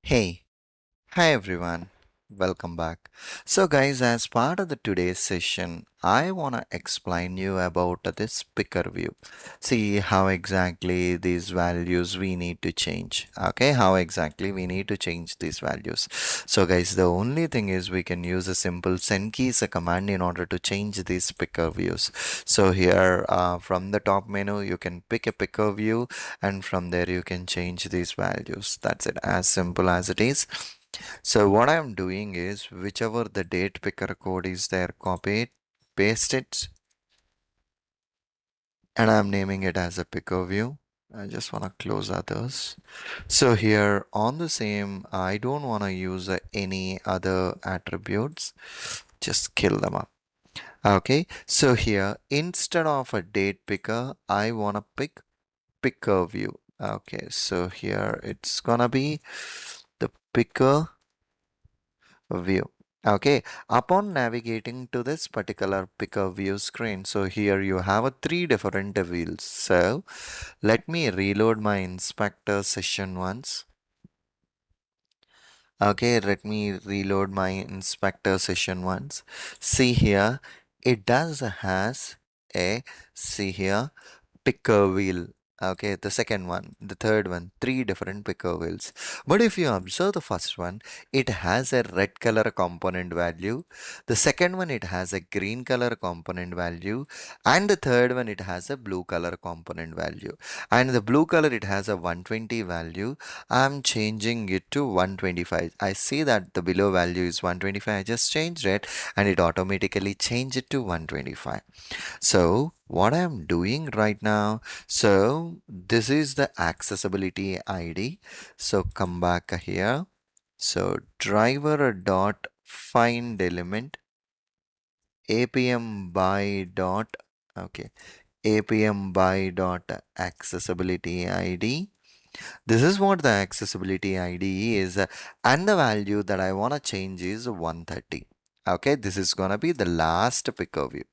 Hey, hi everyone. Welcome back. So guys, as part of the today's session, I want to explain you about this picker view. See how exactly these values we need to change. Okay, how exactly we need to change these values. So guys, the only thing is we can use a simple send keys a command in order to change these picker views. So here from the top menu, you can pick a picker view and from there you can change these values. That's it, as simple as it is. So what I'm doing is whichever the date picker code is there, copy it, paste it, and I'm naming it as a picker view. I just want to close others. So here on the same, I don't want to use any other attributes. Just kill them up. Okay, so here instead of a date picker, I want to pick picker view. Okay, so here it's gonna be the picker view. Okay, upon navigating to this particular picker view screen, so here you have a three different wheels. So let me reload my inspector session once. Okay, let me reload my inspector session once. See here, it does has a, see here, picker wheel. Okay, the second one, the third one, three different picker wheels. But if you observe the first one, it has a red color component value. The second one, it has a green color component value. And the third one, it has a blue color component value. And the blue color, it has a 120 value. I'm changing it to 125. I see that the below value is 125. I just changed it and it automatically changed it to 125. So what I'm doing right now, so this is the accessibility ID. So come back here. So driver dot find element apm by dot, okay, apm by dot accessibility ID. This is what the accessibility ID is, and the value that I want to change is 130. Okay, this is gonna be the last picker view.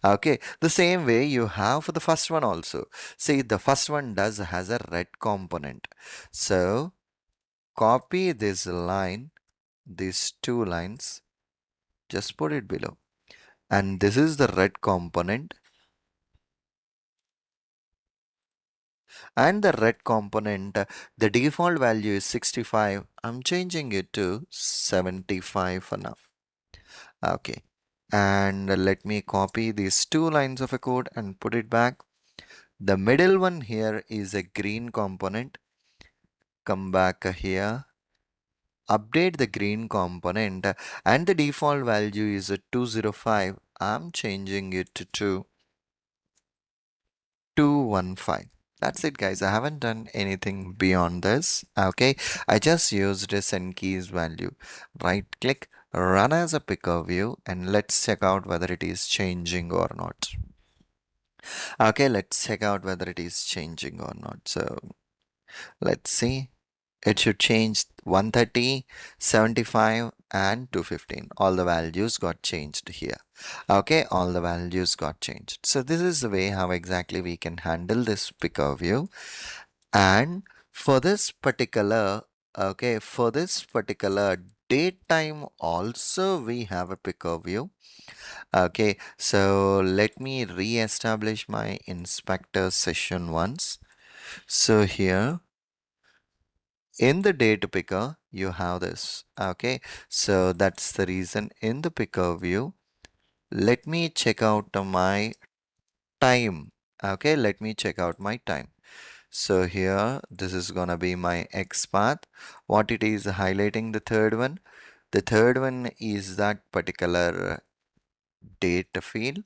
Okay, the same way you have for the first one also. See, the first one does has a red component. So copy this line, these two lines, just put it below. And this is the red component. And the red component, the default value is 65. I'm changing it to 75 for now. Okay. And let me copy these two lines of a code and put it back. The middle one here is a green component. Come back here, update the green component, and the default value is a 205. I'm changing it to 215. That's it, guys. I haven't done anything beyond this. Okay, I just used a send keys value. Right click, run as a picker view, and let's check out whether it is changing or not. Okay, let's check out whether it is changing or not. So let's see. It should change 130, 75, and 215. All the values got changed here. Okay, all the values got changed. So this is the way how exactly we can handle this picker view. And for this particular, okay, for this particular date time also we have a picker view. Okay, so let me re-establish my inspector session once. So here in the date picker, you have this. Okay, so that's the reason in the picker view. Let me check out my time. Okay, let me check out my time. So here, this is gonna be my X path. What it is highlighting the third one. The third one is that particular date field.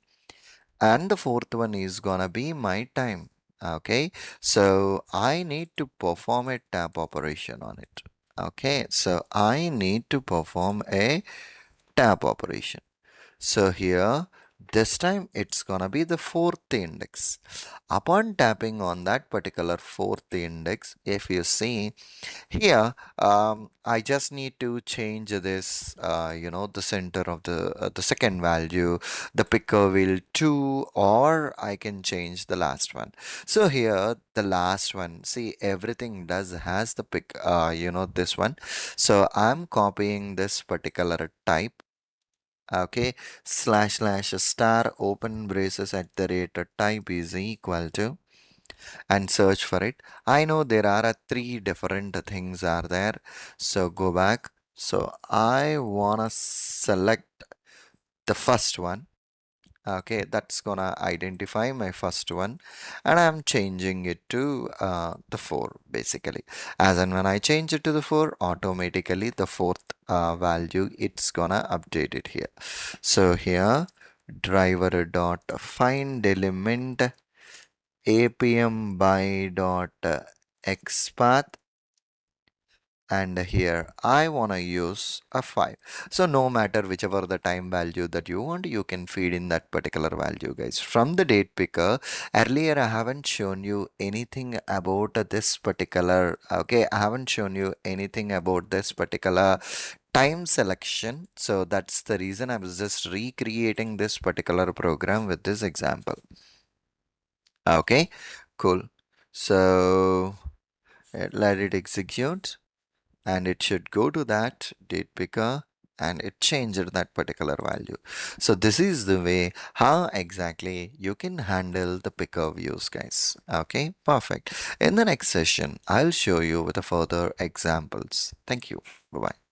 And the fourth one is gonna be my time. Okay, so I need to perform a tab operation on it. Okay, so I need to perform a tab operation. So here This time it's gonna be the fourth index. Upon tapping on that particular fourth index, if you see here, I just need to change this, the center of the second value, the picker wheel to, or I can change the last one. So here, the last one, see, everything does has the pick, this one. So I'm copying this particular type. Okay, slash slash star open braces at the rate type is equal to, and search for it. I know there are three different things are there. So go back. So I wanna select the first one. Okay, that's gonna identify my first one, and I'm changing it to the 4 basically. As and when I change it to the 4, automatically the fourth value it's gonna update it here. So here driver dot find element apm by dot xpath, and here I want to use a 5. So no matter whichever the time value that you want, you can feed in that particular value, guys. From the date picker, earlier I haven't shown you anything about this particular, okay, I haven't shown you anything about this particular time selection. So that's the reason I was just recreating this particular program with this example. Okay, cool. So let it execute, and it should go to that date picker, and it changed that particular value. So this is the way how exactly you can handle the picker views, guys. Okay, perfect. In the next session, I'll show you with the further examples. Thank you. Bye bye.